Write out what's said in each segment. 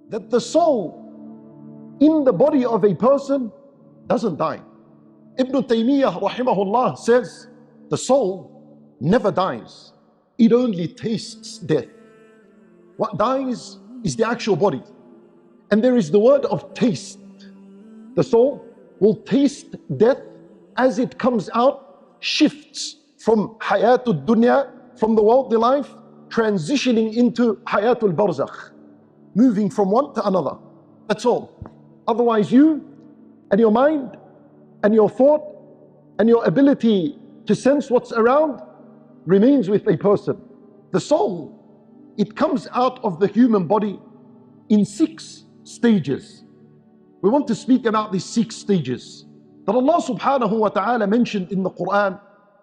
that the soul in the body of a person doesn't die. Ibn Taymiyyah rahimahullah says the soul never dies. It only tastes death. What dies is the actual body. And there is the word of taste. The soul will taste death as it comes out, shifts from hayatul dunya, from the worldly life, transitioning into hayatul barzakh, moving from one to another. That's all. Otherwise, you and your mind and your thought and your ability to sense what's around remains with a person. The soul, it comes out of the human body in 6 stages. We want to speak about these 6 stages that Allah subhanahu wa ta'ala mentioned in the Quran,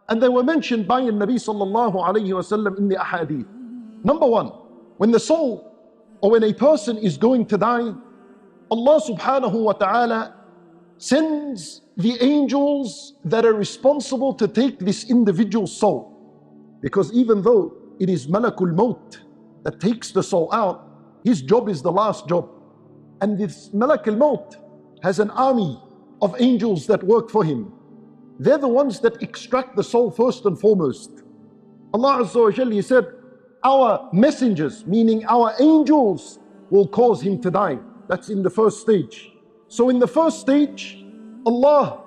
and they were mentioned by the Nabi sallallahu alayhi wa sallam in the ahadith. Number 1, when the soul or when a person is going to die, Allah subhanahu wa ta'ala sends the angels that are responsible to take this individual's soul. Because even though it is Malakul Maut that takes the soul out, his job is the last job. And this Malakul Maut has an army of angels that work for him. They're the ones that extract the soul first and foremost. Allah Azza wa Jalla, He said, our messengers, meaning our angels, will cause him to die. That's in the first stage. So in the first stage, Allah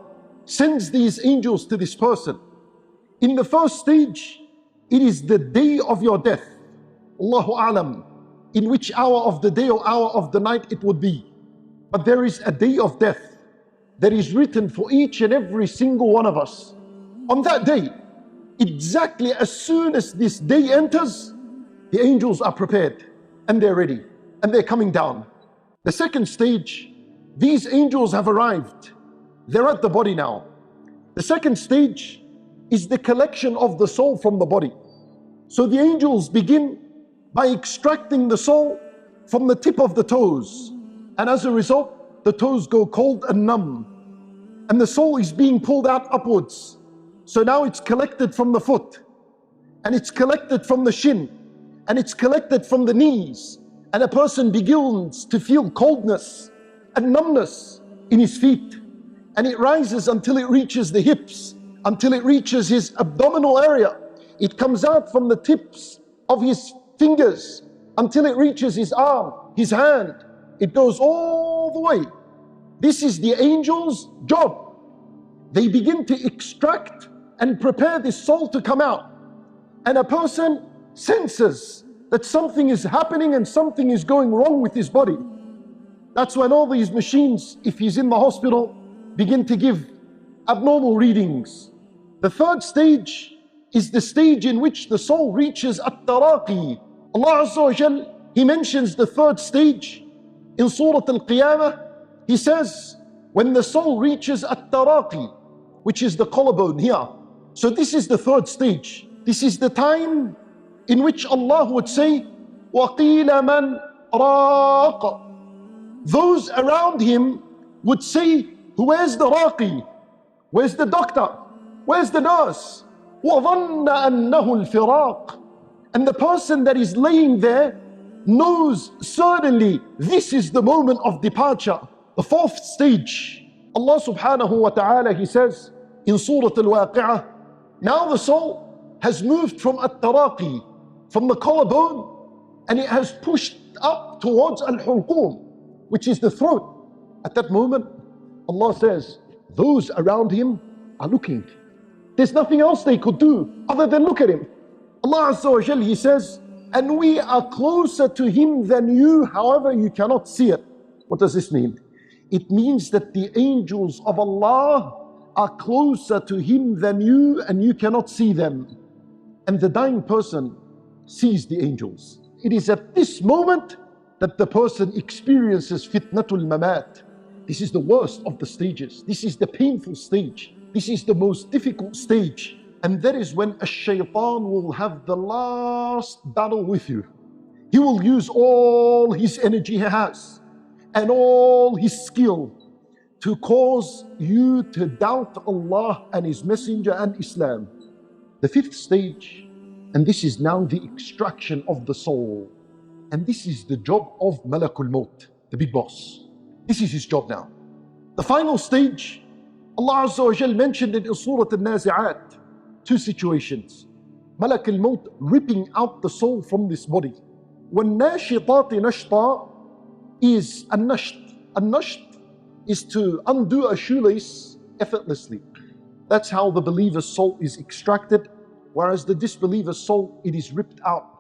sends these angels to this person. In the first stage, it is the day of your death. Allahu A'lam, in which hour of the day or hour of the night it would be. But there is a day of death that is written for each and every single one of us. On that day, exactly as soon as this day enters, the angels are prepared and they're ready and they're coming down. The second stage, these angels have arrived. They're at the body now. The second stage is the collection of the soul from the body. So the angels begin by extracting the soul from the tip of the toes. And as a result, the toes go cold and numb. And the soul is being pulled out upwards. So now it's collected from the foot. And it's collected from the shin. And it's collected from the knees. And a person begins to feel coldness and numbness in his feet. And it rises until it reaches the hips, until it reaches his abdominal area. It comes out from the tips of his fingers until it reaches his arm, his hand. It goes all the way. This is the angels' job. They begin to extract and prepare this soul to come out. And a person senses that something is happening and something is going wrong with his body. That's when all these machines, if he's in the hospital, begin to give abnormal readings. The third stage is the stage in which the soul reaches at-taraqi. Allah Azza wa Jal, He mentions the third stage in Surah Al-Qiyamah. He says, when the soul reaches at-taraqi, which is the collarbone here. So this is the third stage. This is the time in which Allah would say, وَقِيلَ مَنْ رَاقَ. Those around him would say, where's the raqi? Where's the doctor? Where's the nurse? وَظَنَّ أَنَّهُ الْفِرَاقِ. And the person that is laying there knows certainly this is the moment of departure. The fourth stage, Allah subhanahu wa ta'ala, He says in Surah Al-Waqi'ah, now the soul has moved from at-taraqi, from the collarbone, and it has pushed up towards al-hulqum, which is the throat. At that moment, Allah says, those around him are looking. There's nothing else they could do other than look at him. Allah Azza wa Jal, He says, and we are closer to him than you, however you cannot see it. What does this mean? It means that the angels of Allah are closer to him than you, and you cannot see them. And the dying person sees the angels. It is at this moment that the person experiences fitnatul mamat. This is the worst of the stages. This is the painful stage. This is the most difficult stage. And that is when a shaitan will have the last battle with you. He will use all his energy he has and all his skill to cause you to doubt Allah and His Messenger and Islam. The fifth stage, and this is now the extraction of the soul. And this is the job of Malakul Maut, the big boss. This is his job now. The final stage, Allah Azza wa Jal mentioned in Surah Al-Nazi'at, two situations. Malak al-Maut ripping out the soul from this body. وَالنَّاشِطَاتِ نَشْطًا is an-nasht. An-nasht is to undo a shoelace effortlessly. That's how the believer's soul is extracted, whereas the disbeliever's soul, it is ripped out